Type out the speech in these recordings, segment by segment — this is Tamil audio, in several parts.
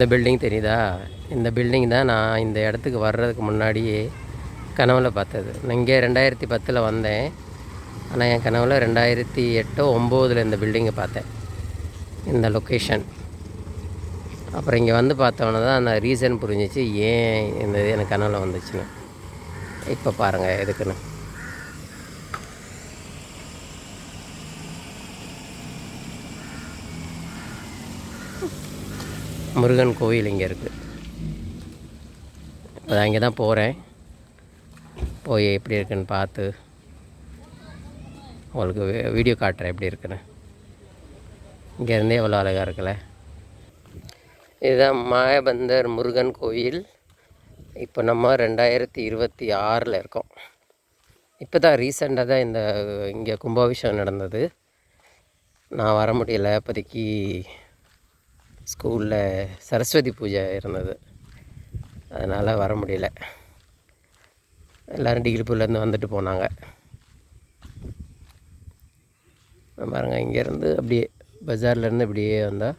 இந்த பில்டிங் தெரியுதா? இந்த பில்டிங் தான் நான் இந்த இடத்துக்கு வர்றதுக்கு முன்னாடியே கனவுல பார்த்தது. நான் இங்கே 2010 வந்தேன். ஆனால் என் கனவுல 2008 9 இந்த பில்டிங்கை பார்த்தேன், இந்த லொக்கேஷன். அப்புறம் இங்கே வந்து பார்த்தோன்னே தான் அந்த ரீசன் புரிஞ்சிச்சு ஏன் இந்த இது எனக்கு கனவுல வந்துச்சுன்னு. இப்போ பாருங்கள் எதுக்குன்னு. முருகன் கோயில் இங்கே இருக்குது. இப்போ நான் இங்கே தான் போகிறேன். போய் எப்படி இருக்குன்னு பார்த்து உங்களுக்கு வீடியோ காட்டுறேன் எப்படி இருக்குன்னு. இங்கேருந்தே எவ்வளோ அழகாக இருக்குல்ல. இதுதான் மாயபந்தர் முருகன் கோயில். இப்போ நம்ம 2026 இருக்கோம். இப்போ தான் ரீசெண்டாக தான் இங்கே கும்பாபிஷேகம் நடந்தது. நான் வர முடியலை. அப்போதைக்கு ஸ்கூலில் சரஸ்வதி பூஜை இருந்தது, அதனால் வர முடியல. எல்லோரும் டிகிரிப்பூர்லேருந்து வந்துட்டு போனாங்க. பாருங்கள், இங்கேருந்து அப்படியே பஜார்லேருந்து இப்படியே வந்தால்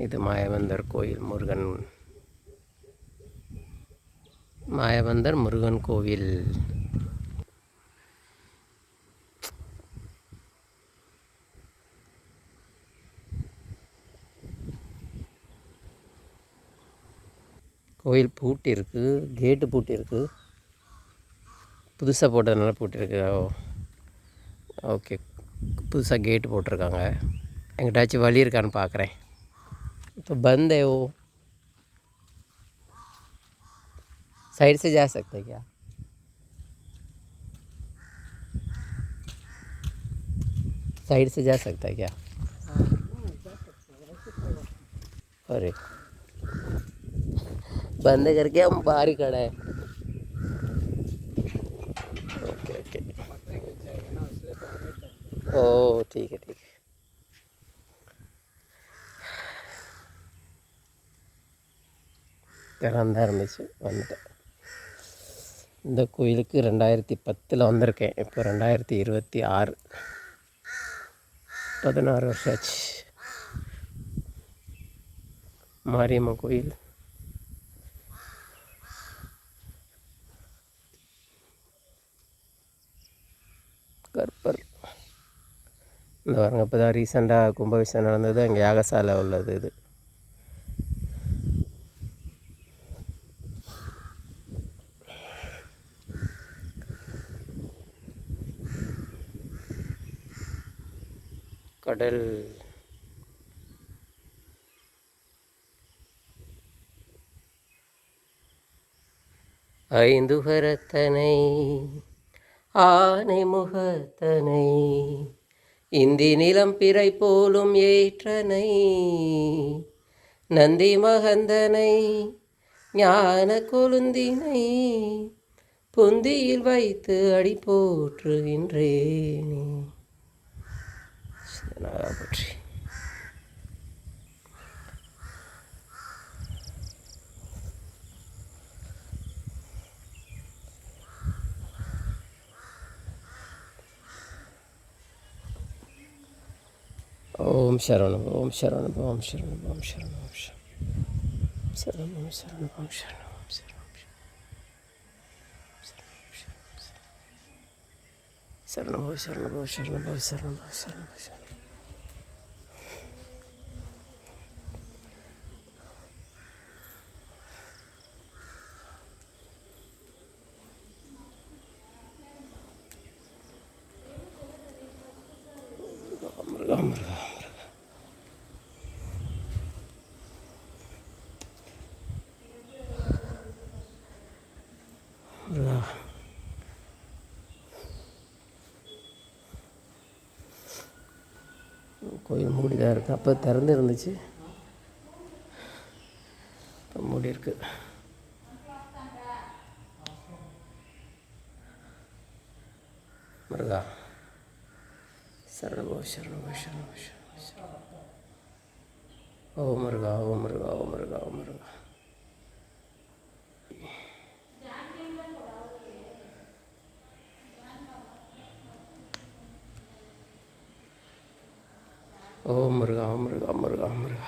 இது மாயவந்தர் கோயில். மாயவந்தர் முருகன் கோவில். கோயில் பூட்டி இருக்குது, கேட்டு பூட்டி இருக்குது. புதுசாக போட்டதுனால பூட்டிருக்கு. ஓகே, புதுசாக கேட்டு போட்டிருக்காங்க. எங்கிட்டாச்சும் வழி இருக்கான்னு பார்க்குறேன். இப்போ बंद है वो, साइड से जा सकते क्या? साइड से जा सकता है क्या? अरे बंद करके हम बाहर ही खड़ा है. ओके ओके, ओ ठीक है ठीक है. திறந்தா இருந்துச்சு, வந்துட்டேன். இந்த கோயிலுக்கு 2010 வந்திருக்கேன். இப்போ 2026, 16 வருஷம் ஆச்சு. மாரியம்மன் கோயில். கற்பர் இந்த பாருங்க, இப்போ தான் ரீசெண்டாக கும்பாபிஷேகம் நடந்தது. அங்கே யாகசாலை உள்ளது. இது கடல். ஐந்து கரத்தனை ஆனை முகத்தனை இந்தி நிலம் பிறை போலும் ஏற்றனை நந்தி மகந்தனை ஞான கொழுந்தினை புந்தியில் வைத்து அடி போற்றுகின்றேனே. பற்றி ஓம் சரவணம், ஓம் சரவணம், ஓம் சரவணம், ஓம் சரவணம், ஓம் சரவணம், சரவணம், சரவணம், ஓம் சரவணம், ஓம் சரவணம், சரணம், ஓ சரணம், ஓ சரணம், ஓ சரணம், ஓ சரணம், ஓ சரணம். முருகா முருகா முருகா. கோயில் மூடி தான் இருக்குது. அப்போ திறந்து இருந்துச்சு, இப்போ மூடி இருக்கு. முருகா சரணம், ஓ சரணம், ஓ சரணம், ஓ சரணம், ஓ முருகா, ஓ முருகா, ஓ முருகா, ஓ முருகா. ஓ முருகா, முருகா, முருகா, முருகா.